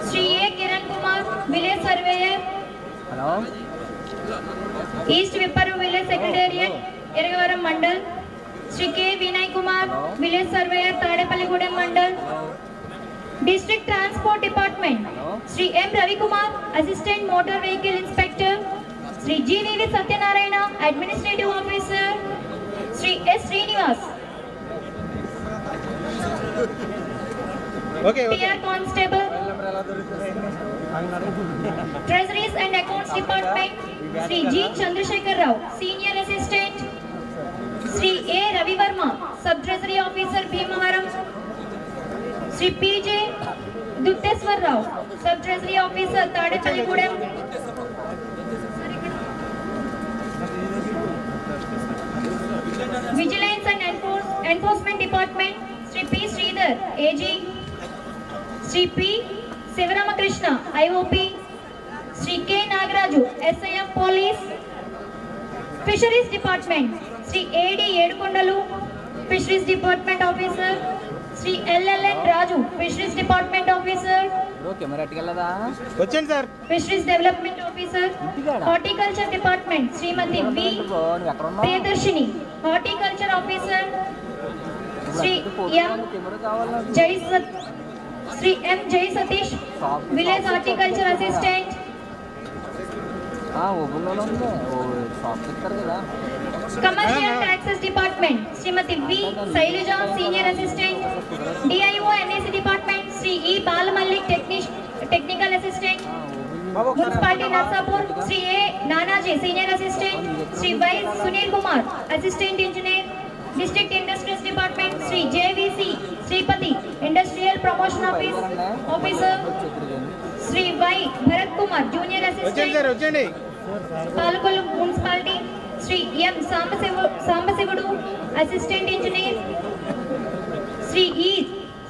Shri A Kiran Kumar, village surveyor, east Vipparru village secretariat, Iragavaram mandal. Shri K Vinay Kumar, village surveyor, Tadepalligudem mandal. District transport department Shri M Ravikumar, assistant motor vehicle inspector. Shri GVV Satyanarayana, administrative officer. Shri S Srinivas, PR constable. Treasuries and Accounts Department, Sri G. Chandrasekhar Rao, Senior Assistant, Sri A. Ravi Verma, Sub-Treasury Officer, Bhimavaram, Sri P.J. Dutteswar Rao, Sub-Treasury Officer, Tadepalligudem, Vigilance and Enforcement Department, Sri P. Sridhar, AG, Sri P. Sivaramakrishna, IOP, Sri K. Nagaraju, SIF Police, Fisheries Department, Sri A.D. Yedukondalu, Fisheries Department Officer, Sri L.L.N. Raju, Fisheries Department Officer, వచ్చేయండి sir. Fisheries Development Officer, Horticulture Department, Srimati V. Priyadarshini, Horticulture Officer, Sri M. Jai Satish, Village Horticulture Assistant, Commercial Taxes Department, Srimati V. Sailaja, Senior Assistant, DIO NAC Department, Sri E. Balamalik, Technical Assistant, Municipality Narsapur, Sri A. Nanaji, Senior Assistant, Sri Y. Sunil Kumar, Assistant Engineer, District Industries Department, Sri JVC Sripati, Industrial Promotion Officer, Sri Y. Bharat Kumar, Junior Assistant, Palakolu Municipality, Sri M. Sambasivudu, Assistant Engineer, Sri E.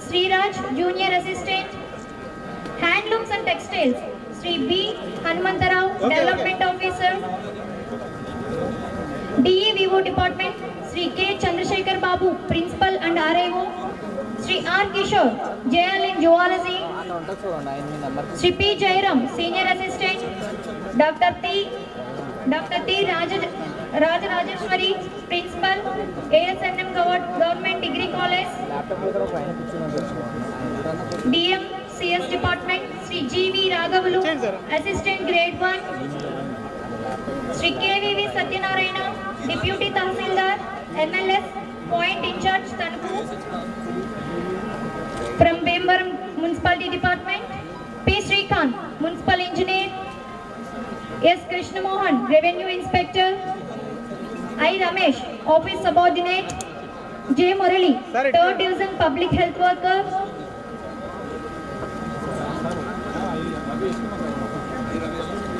Sriraj, Junior Assistant, Handlooms and Textiles, Sri B. Hanumantarao, Development Officer, DEVO Department, Sri K. Chandrasekhar Babu, Principal and RAO, Sri R. Kishore, JL in Zoology, Sri P. Jairam, Senior Assistant, Dr. T. Rajeshwari, Principal, ASNM Government Degree College, DM CS Department, Sri G.V. Raghavulu, Assistant Grade 1, Sri K.V.V. Satyanarayana, Deputy Tahsildar, MLS, Point in Charge, Tanuku, from Bembaram Municipality Department, P. Srikanth, Municipal Engineer, S. Krishna Mohan, Revenue Inspector, I. Ramesh, Office Subordinate, J. Murali, 3rd Division Public Health Worker,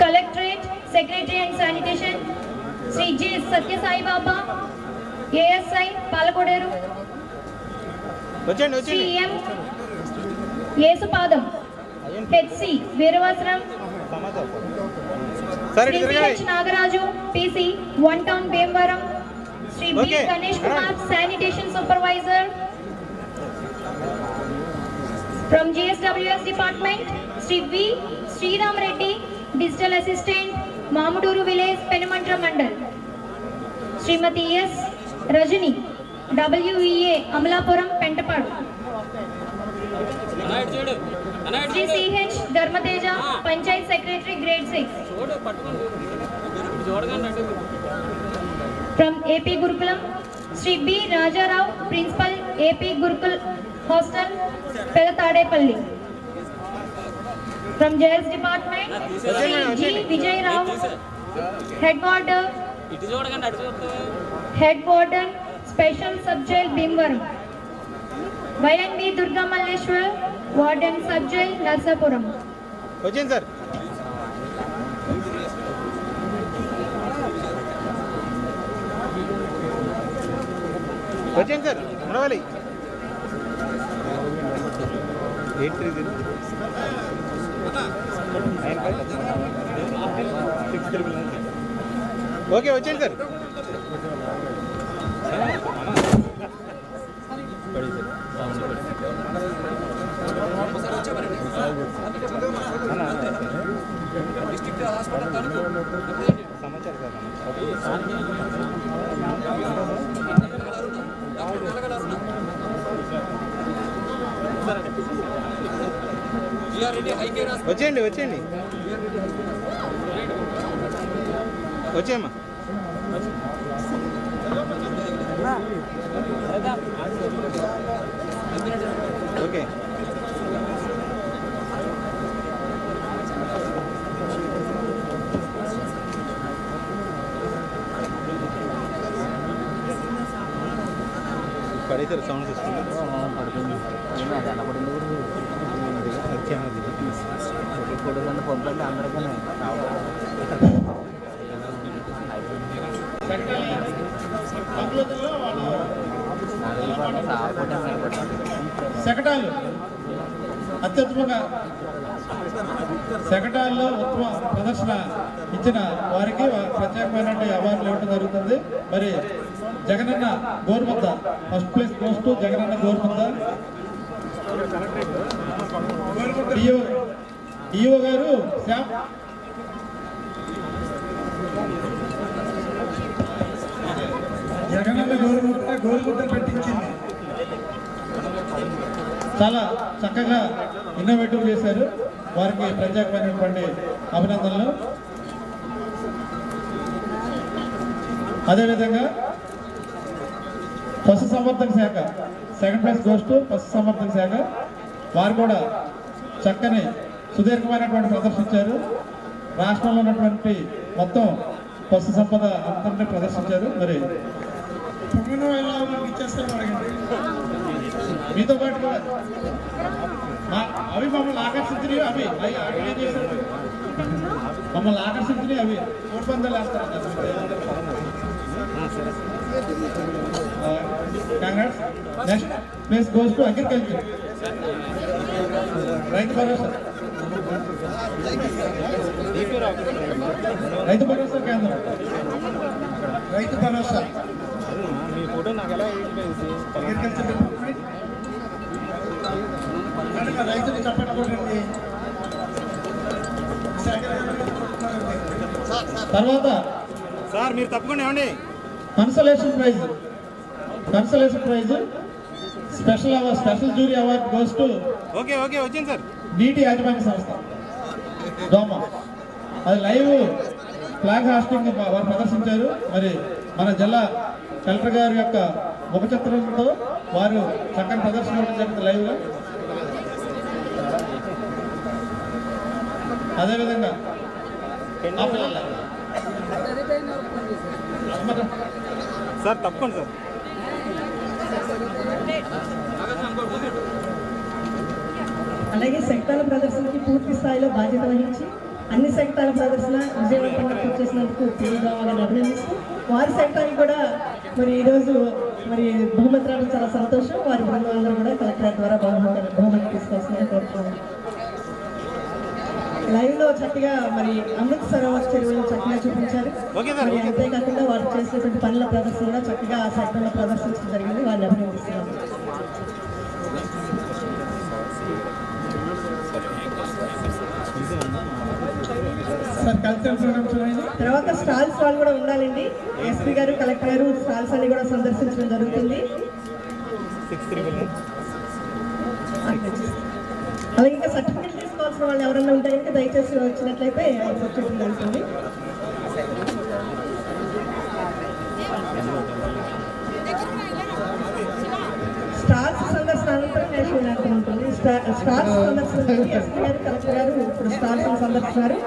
Collectorate, Secretary and Sanitation, Sri J. Satya Sai Baba, ASI, Palakoderu, Sri M. Yesupadam, HC, Veeravasaram, Sri C.H. Nagaraju, PC, One Town Bemvaram, Sri B. Ganesh Kumar, Sanitation Supervisor, from GSWS Department, Sri V. Sriram Reddy, Digital Assistant, Mamuduru Village, Penumantra Mandal, Srimati S. Rajini, WEA, Amalapuram, Pentapadu, Sri C.H. Dharmateja, Panchayat Secretary, Grade 6, from AP Gurukulam, Sri B. Raja Rao, Principal, AP Gurukul Hostel, Pelatadepalli. From Jails Department, Sri G. Vijay Rao, Head Warden, Special Sub-Jail, Bhimvaram. YNB Durga Malleshwar, Warden Sub-Jail, Narsapuram. వచ్చేయండి సార్. వచ్చేయండి సార్, నడవాలి. 830 ఓకే, వచ్చేయండి సార్. డిస్ట్రిక్ట్ హాస్పిటల్ సమాచారం వచ్చేయండి, వచ్చేయండి, వచ్చేయమ్మా. ఓకే, పడేసారు సౌండ్ సిస్టమ్ ఫోటోస్ పొందండి అందరికీ శకటాలు అత్యుత్తమంగా శకటాల్లో ఉత్తమ ప్రదర్శన ఇచ్చిన వారికి ప్రత్యేకమైన అవార్డులు ఇవ్వడం జరుగుతుంది. మరి Jagananna Gorumudda first place goes to Jagananna Gorumudda. EO గారు శ్యామ్ జగనన్న గోరుముద్ద పెట్టించింది. చాలా చక్కగా ఇన్నోవేటివ్ చేశారు. వారికి ప్రత్యేకమైనటువంటి అభినందనలు. అదేవిధంగా పశు సంవర్ధక శాఖ సెకండ్ ప్లేస్ గోస్ టు పశు సంవర్ధక శాఖ. వారు కూడా చక్కని సుదీర్ఘమైనటువంటి ప్రదర్శించారు. రాష్ట్రంలో ఉన్నటువంటి మొత్తం పశు సంపద అంతటినీ ప్రదర్శించారు. మరి మీతో పాటు అవి మమ్మల్ని ఆకర్షించినవి. అవి మమ్మల్ని ఆకర్షించినవి. అవి కోడిపందాలు వేస్తారు. Congrats. Next place goes to agriculture Rythu Bharosa. Rythu Bharosa కేంద్రం. రైతు భరోసా మీ ఫోటో నాకు ఎలా అగ్రికల్చర్ డిపార్ట్మెంట్. రైతులు చెప్పండి. తర్వాత సార్ మీరు తప్పకుండా ఏమండి consolation praise special jury award goes to okay okay వచ్చింది సార్ నీటి యాజమాన్య సంస్థ దోమ. అది లైవ్ ఫ్లాగ్ హాస్టింగ్ వారు ప్రదర్శించారు. మరి మన జిల్లా కలెక్టర్ గారి యొక్క ముఖ చిత్రంతో వారు చక్కని ప్రదర్శన ఇవ్వడం జరిగింది లైవ్గా. అదేవిధంగా సార్ తప్పకుండా సార్. అలాగే సెక్టాల ప్రదర్శనకి పూర్తి స్థాయిలో బాధ్యత వహించి అన్ని సెక్టాల ప్రదర్శన విజయవంతంగా పూర్తి చేసినందుకు పిలుగా వాళ్ళని అభినందిస్తూ వారి సెక్టార్కి కూడా మరి ఈరోజు మరి బహుమతి రావడం చాలా సంతోషం. వారి బృందాలందరూ కూడా కలెక్టర్ ద్వారా బహుమతి తీసుకోవాల్సిందని కోరుతున్నాను. లైవ్ లో చక్కగా మరి అమృత్ సరోవర్ చెరువులు చక్కగా చూపించారు. మరి అంతేకాకుండా వారు చేసినటువంటి పనుల ప్రదర్శన కూడా చక్కగా ఆ సెక్టార్లో ప్రదర్శించడం జరిగింది. వారిని అభినందిస్తున్నాను. తర్వాత స్టాల్స్ వాళ్ళు కూడా ఉండాలండి. ఎస్పీ గారు కలెక్టర్ గారు స్టాల్స్ అన్ని కూడా సందర్శించడం జరుగుతుంది. అలాగే ఇంకా సర్టిఫికేట్ తీసుకోవాల్సిన వాళ్ళు ఎవరైనా ఉంటే కనుక దయచేసి వచ్చినట్లయితే వచ్చేసింది అనుకోండి. స్టాల్స్ సందర్శన అనంతరం నేషనల్ యాంథమ్ ఉంటుంది. స్టాల్స్ సందర్శన ఎస్పీ గారు కలెక్టర్ గారు ఇప్పుడు స్టాల్స్ సందర్శిస్తున్నారు.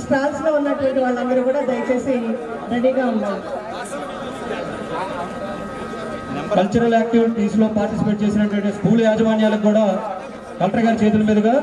స్టాల్స్ లో ఉన్నటువంటి వాళ్ళందరూ కూడా దయచేసి రెడీగా ఉన్నారు. కల్చరల్ యాక్టివిటీస్ లో పార్టిసిపేట్ చేసినటువంటి స్కూల్ యాజమాన్యాలకు కూడా కలెక్టర్ గారి చేతుల మీదుగా